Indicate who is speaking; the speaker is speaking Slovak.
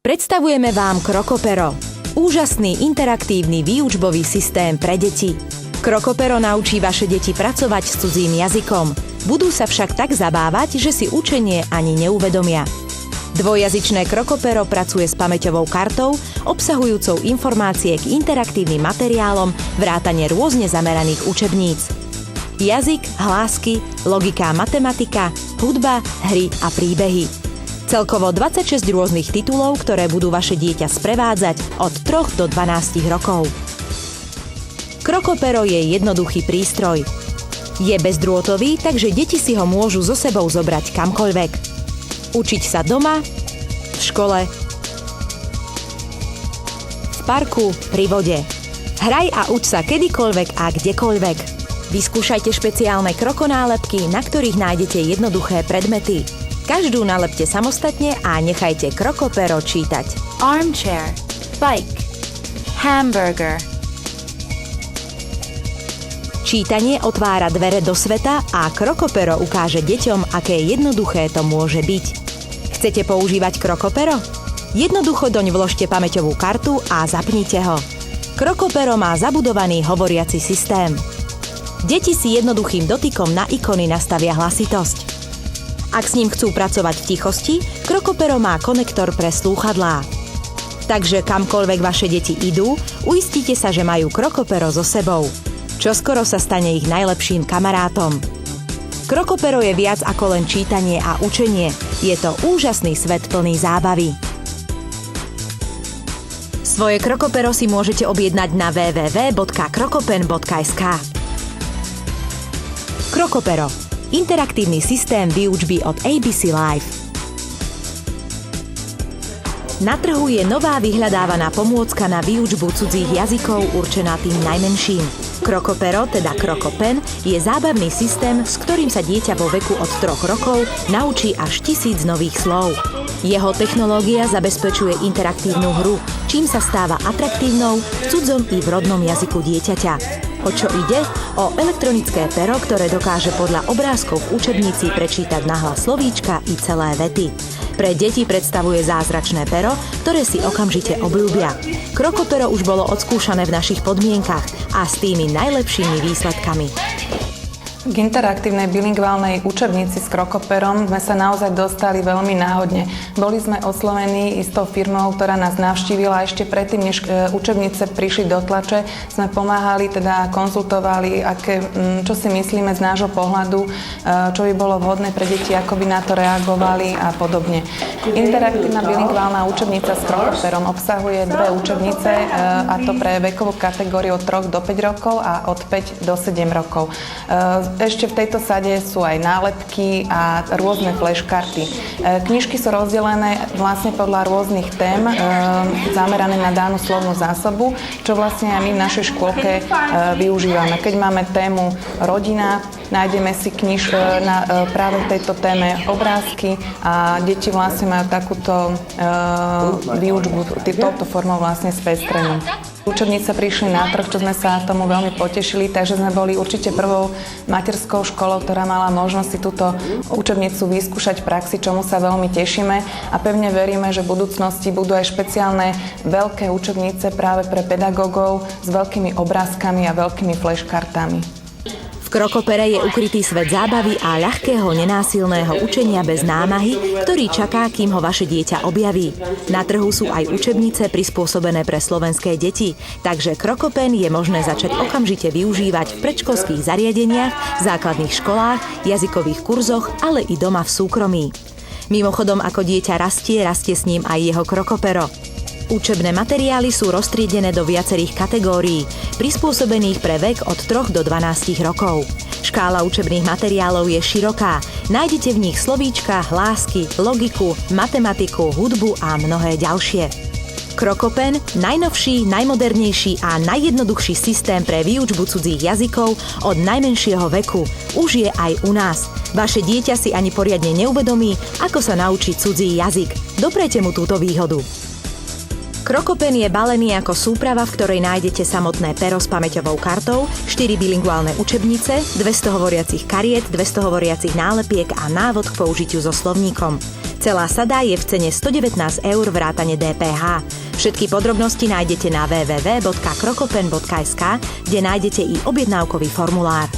Speaker 1: Predstavujeme vám Krokopero. Úžasný interaktívny výučbový systém pre deti. Krokopero naučí vaše deti pracovať s cudzím jazykom. Budú sa však tak zabávať, že si učenie ani neuvedomia. Dvojjazyčné Krokopero pracuje s pamäťovou kartou, obsahujúcou informácie k interaktívnym materiálom vrátane rôzne zameraných učebníc. Jazyk, hlásky, logika, matematika, hudba, hry a príbehy. Celkovo 26 rôznych titulov, ktoré budú vaše dieťa sprevádzať od 3 do 12 rokov. Krokopero je jednoduchý prístroj. Je bezdrôtový, takže deti si ho môžu so sebou zobrať kamkoľvek. Učiť sa doma, v škole, v parku, pri vode. Hraj a uč sa kedykoľvek a kdekoľvek. Vyskúšajte špeciálne krokonálepky, na ktorých nájdete jednoduché predmety. Každú nalepte samostatne a nechajte Krokopero čítať.
Speaker 2: Armchair, bike, hamburger.
Speaker 1: Čítanie otvára dvere do sveta a Krokopero ukáže deťom, aké jednoduché to môže byť. Chcete používať Krokopero? Jednoducho doň vložte pamäťovú kartu a zapnite ho. Krokopero má zabudovaný hovoriaci systém. Deti si jednoduchým dotykom na ikony nastavia hlasitosť. Ak s ním chcú pracovať v tichosti, Krokopero má konektor pre slúchadlá. Takže kamkoľvek vaše deti idú, uistite sa, že majú Krokopero so sebou. Čoskoro sa stane ich najlepším kamarátom. Krokopero je viac ako len čítanie a učenie. Je to úžasný svet plný zábavy. Svoje Krokopero si môžete objednať na www.krokopen.sk. Krokopero. Interaktívny systém výučby od ABC Live. Na trhu je nová vyhľadávaná pomôcka na výučbu cudzích jazykov určená tým najmenším. Krokopero, teda Krokopen, je zábavný systém, s ktorým sa dieťa vo veku od 3 rokov naučí až 1000 nových slov. Jeho technológia zabezpečuje interaktívnu hru, čím sa stáva atraktívnou v cudzom i v rodnom jazyku dieťaťa. O čo ide? O elektronické pero, ktoré dokáže podľa obrázkov v učebnici prečítať nahlas slovíčka i celé vety. Pre deti predstavuje zázračné pero, ktoré si okamžite obľúbia. Krokopero už bolo odskúšané v našich podmienkach a s tými najlepšími výsledkami.
Speaker 3: K interaktívnej bilingválnej učebnici s Krokoperom sme sa naozaj dostali veľmi náhodne. Boli sme oslovení istou firmou, ktorá nás navštívila ešte predtým, než učebnice prišli do tlače. Sme pomáhali, teda konzultovali, čo si myslíme z nášho pohľadu, čo by bolo vhodné pre deti, ako by na to reagovali a podobne. Interaktívna bilingválna učebnica s Krokoperom obsahuje 2 učebnice, a to pre vekovú kategóriu od 3 do 5 rokov a od 5 do 7 rokov. Ešte v tejto sade sú aj nálepky a rôzne flashkarty. Knižky sú rozdelené vlastne podľa rôznych tém, zamerané na danú slovnú zásobu, čo vlastne aj my v našej škôlke využívame. Keď máme tému rodina, nájdeme si práve v tejto téme obrázky a deti vlastne majú takúto výučbu touto formou vlastne spestrenú. Učebnice prišli na trh, čo sme sa tomu veľmi potešili, takže sme boli určite prvou materskou školou, ktorá mala možnosť si túto učebnicu vyskúšať v praxi, čomu sa veľmi tešíme a pevne veríme, že v budúcnosti budú aj špeciálne veľké učebnice práve pre pedagógov s veľkými obrázkami a veľkými flashkartami.
Speaker 1: V Krokopere je ukrytý svet zábavy a ľahkého, nenásilného učenia bez námahy, ktorý čaká, kým ho vaše dieťa objaví. Na trhu sú aj učebnice prispôsobené pre slovenské deti, takže Krokopen je možné začať okamžite využívať v predškolských zariadeniach, základných školách, jazykových kurzoch, ale i doma v súkromí. Mimochodom, ako dieťa rastie s ním aj jeho Krokopero. Učebné materiály sú roztriedené do viacerých kategórií, prispôsobených pre vek od 3 do 12 rokov. Škála učebných materiálov je široká. Nájdete v nich slovíčka, hlásky, logiku, matematiku, hudbu a mnohé ďalšie. Krokopen, najnovší, najmodernejší a najjednoduchší systém pre výučbu cudzích jazykov od najmenšieho veku. Už je aj u nás. Vaše dieťa si ani poriadne neuvedomí, ako sa naučiť cudzí jazyk. Doprete mu túto výhodu. Krokopen je balený ako súprava, v ktorej nájdete samotné pero s pamäťovou kartou, 4 bilingválne učebnice, 200 hovoriacich kariet, 200 hovoriacich nálepiek a návod k použitiu so slovníkom. Celá sada je v cene 119 € vrátane DPH. Všetky podrobnosti nájdete na www.krokopen.sk, kde nájdete i objednávkový formulár.